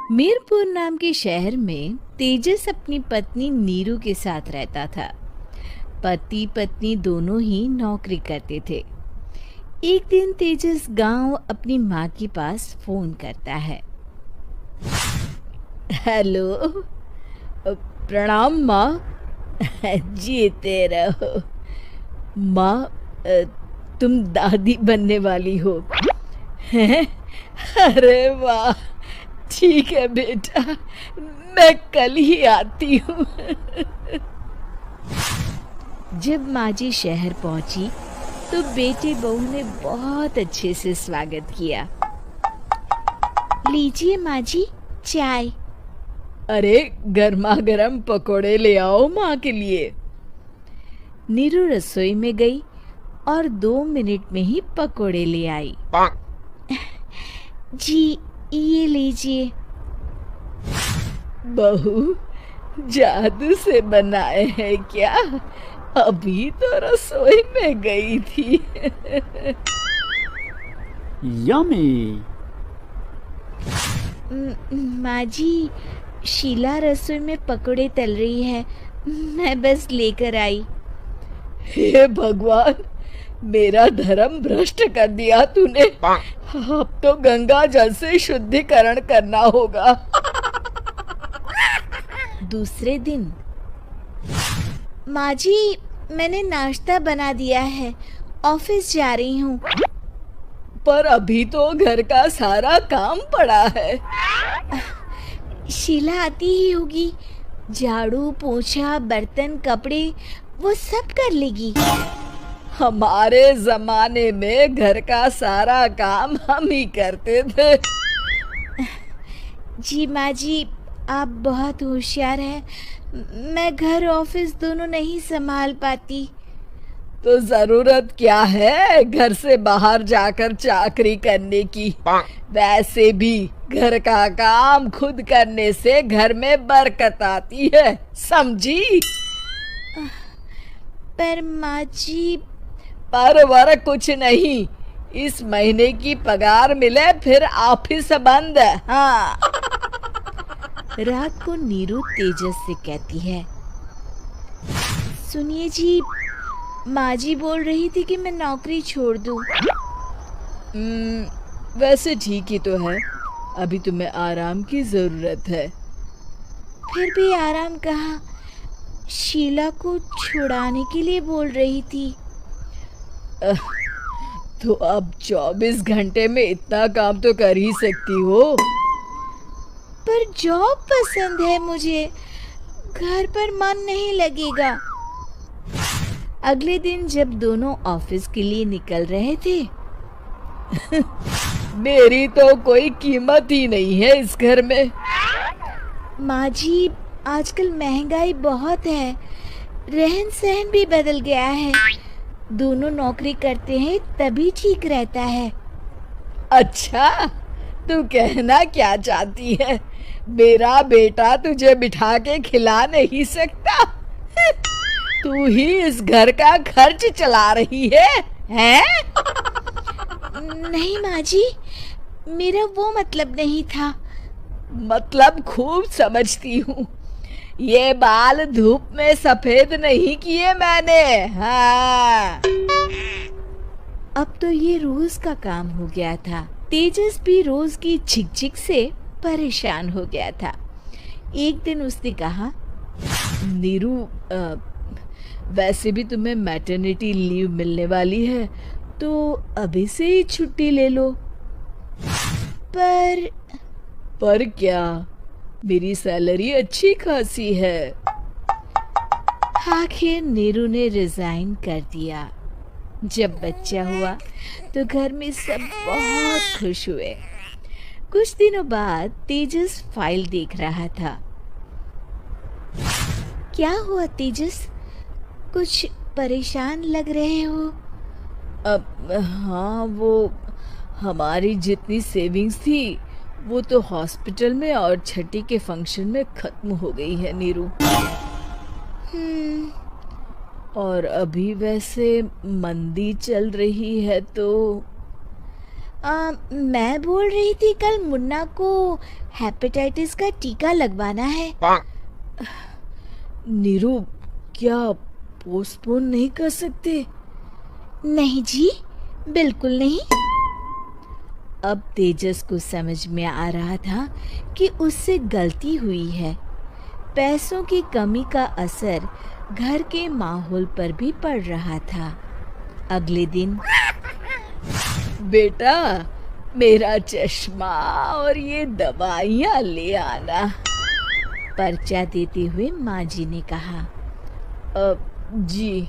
मीरपुर नाम के शहर में तेजस अपनी पत्नी नीरू के साथ रहता था। पति पत्नी दोनों ही नौकरी करते थे। एक दिन तेजस गांव अपनी माँ के पास फोन करता है। हेलो, प्रणाम माँ। जीते रहो माँ। तुम दादी बनने वाली हो हैं? अरे वाह, ठीक है बेटा, मैं कल ही आती हूँ। जब माँ जी शहर पहुंची तो बेटे बहू ने बहुत अच्छे से स्वागत किया। लीजिए माँ जी, चाय। अरे गर्मा गर्म पकोड़े ले आओ माँ के लिए। नीरू रसोई में गई और 2 मिनट में ही पकोड़े ले आई। जी, ये लीजिए। बहू, जादू से बनाए हैं क्या? अभी तो रसोई में गई थी। यम्मी। माँ जी, शीला रसोई में पकोड़े तल रही है, मैं बस लेकर आई। हे भगवान, मेरा धर्म भ्रष्ट कर दिया तूने। अब तो गंगा जल से शुद्धिकरण करना होगा। दूसरे दिन, माँ जी, मैंने नाश्ता बना दिया है, ऑफिस जा रही हूँ। पर अभी तो घर का सारा काम पड़ा है। शीला आती ही होगी, झाड़ू पोछा बर्तन कपड़े वो सब कर लेगी। हमारे जमाने में घर का सारा काम हम ही करते थे। जी माँ जी, आप बहुत होशियार हैं। मैं घर ऑफिस दोनों नहीं संभाल पाती। तो जरूरत क्या है घर से बाहर जाकर चाकरी करने की? वैसे भी घर का काम खुद करने से घर में बरकत आती है, समझी? पर माँ जी। पर वर कुछ नहीं, इस महीने की पगार मिले फिर ऑफिस बंद। हाँ। रात को नीरू तेजस से कहती है, सुनिए जी, माँ जी बोल रही थी कि मैं नौकरी छोड़ दूं। वैसे ठीक ही तो है, अभी तुम्हें आराम की जरूरत है। फिर भी आराम कहाँ, शीला को छुड़ाने के लिए बोल रही थी। तो अब 24 घंटे में इतना काम तो कर ही सकती हो। पर जॉब पसंद है मुझे, घर पर मन नहीं लगेगा। अगले दिन जब दोनों ऑफिस के लिए निकल रहे थे, मेरी तो कोई कीमत ही नहीं है इस घर में। माँ जी, आजकल महंगाई बहुत है, रहन सहन भी बदल गया है। दोनों नौकरी करते हैं तभी ठीक रहता है। अच्छा, तू कहना क्या चाहती है? मेरा बेटा तुझे बिठा के खिला नहीं सकता? तू ही इस घर का खर्च चला रही है, हैं? नहीं माँ जी, मेरा वो मतलब नहीं था। मतलब खूब समझती हूँ, ये बाल धूप में सफेद नहीं किए मैंने। हाँ। अब तो ये रोज का काम हो गया था। तेजस भी रोज की झिकझिक से परेशान हो गया था। एक दिन उसने कहा, नीरू, वैसे भी तुम्हें मैटरनिटी लीव मिलने वाली है, तो अभी से ही छुट्टी ले लो। पर क्या, मेरी सैलरी अच्छी खासी है। आखिर नीरू ने रिजाइन कर दिया। जब बच्चा हुआ तो घर में सब बहुत खुश हुए। कुछ दिनों बाद तेजस फाइल देख रहा था। क्या हुआ तेजस, कुछ परेशान लग रहे हो? हाँ, वो हमारी जितनी सेविंग्स थी वो तो हॉस्पिटल में और छठी के फंक्शन में खत्म हो गई है नीरू। और अभी वैसे मंदी चल रही है तो मैं बोल रही थी कल मुन्ना को हेपेटाइटिस का टीका लगवाना है। नीरू, क्या पोस्टपोन नहीं कर सकते? नहीं जी, बिल्कुल नहीं। अब तेजस को समझ में आ रहा था कि उससे गलती हुई है। पैसों की कमी का असर घर के माहौल पर भी पड़ रहा था। अगले दिन, बेटा मेरा चश्मा और ये दवाइयाँ ले आना, पर्चा देते हुए माँ जी ने कहा। जी।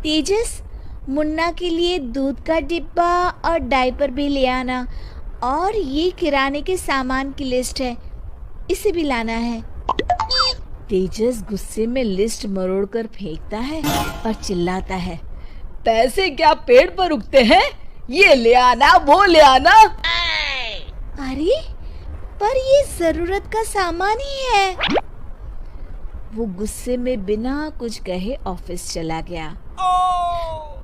तेजस, मुन्ना के लिए दूध का डिब्बा और डायपर भी ले आना, और ये किराने के सामान की लिस्ट है, इसे भी लाना है। तेजस गुस्से में लिस्ट मरोड़ कर फेंकता है और चिल्लाता है, पैसे क्या पेड़ पर उगते हैं? ये ले आना, वो ले आना। अरे पर ये जरूरत का सामान ही है। वो गुस्से में बिना कुछ कहे ऑफिस चला गया।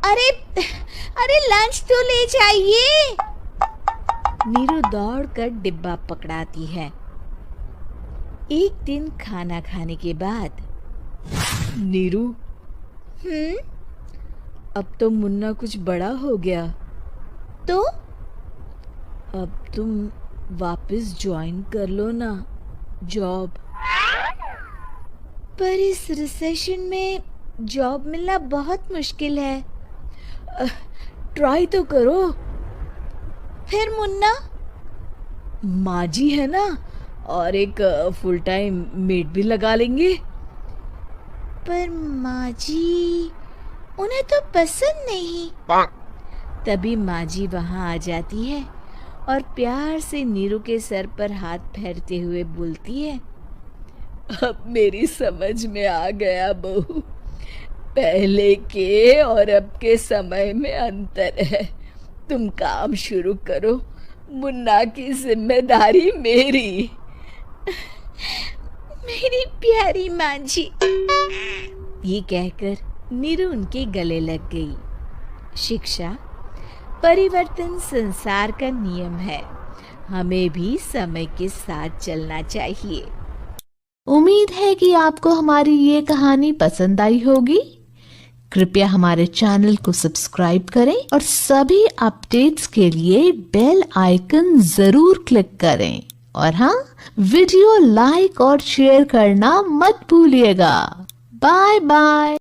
अरे लंच तो ले जाइए। नीरू दौड़कर डिब्बा पकड़ाती है। एक दिन खाना खाने के बाद, नीरू, अब तो मुन्ना कुछ बड़ा हो गया, तो अब तुम वापस ज्वाइन कर लो ना जॉब। पर इस रिसेशन में जॉब मिलना बहुत मुश्किल है। ट्राई तो करो। फिर मुन्ना? माँ जी है ना, और एक फुल टाइम मेड भी लगा लेंगे। पर माँ जी, उन्हें तो पसंद नहीं। तभी माँ जी वहाँ आ जाती है और प्यार से नीरू के सर पर हाथ फेरते हुए बोलती है, अब मेरी समझ में आ गया बहू, पहले के और अब के समय में अंतर है। तुम काम शुरू करो, मुन्ना की जिम्मेदारी मेरी। मेरी प्यारी माँ जी। ये कहकर नीरू उनके गले लग गई। शिक्षा, परिवर्तन संसार का नियम है, हमें भी समय के साथ चलना चाहिए। उम्मीद है कि आपको हमारी ये कहानी पसंद आई होगी। कृपया हमारे चैनल को सब्सक्राइब करें और सभी अपडेट्स के लिए बेल आइकन जरूर क्लिक करें। और हाँ, वीडियो लाइक और शेयर करना मत भूलिएगा। Bye bye.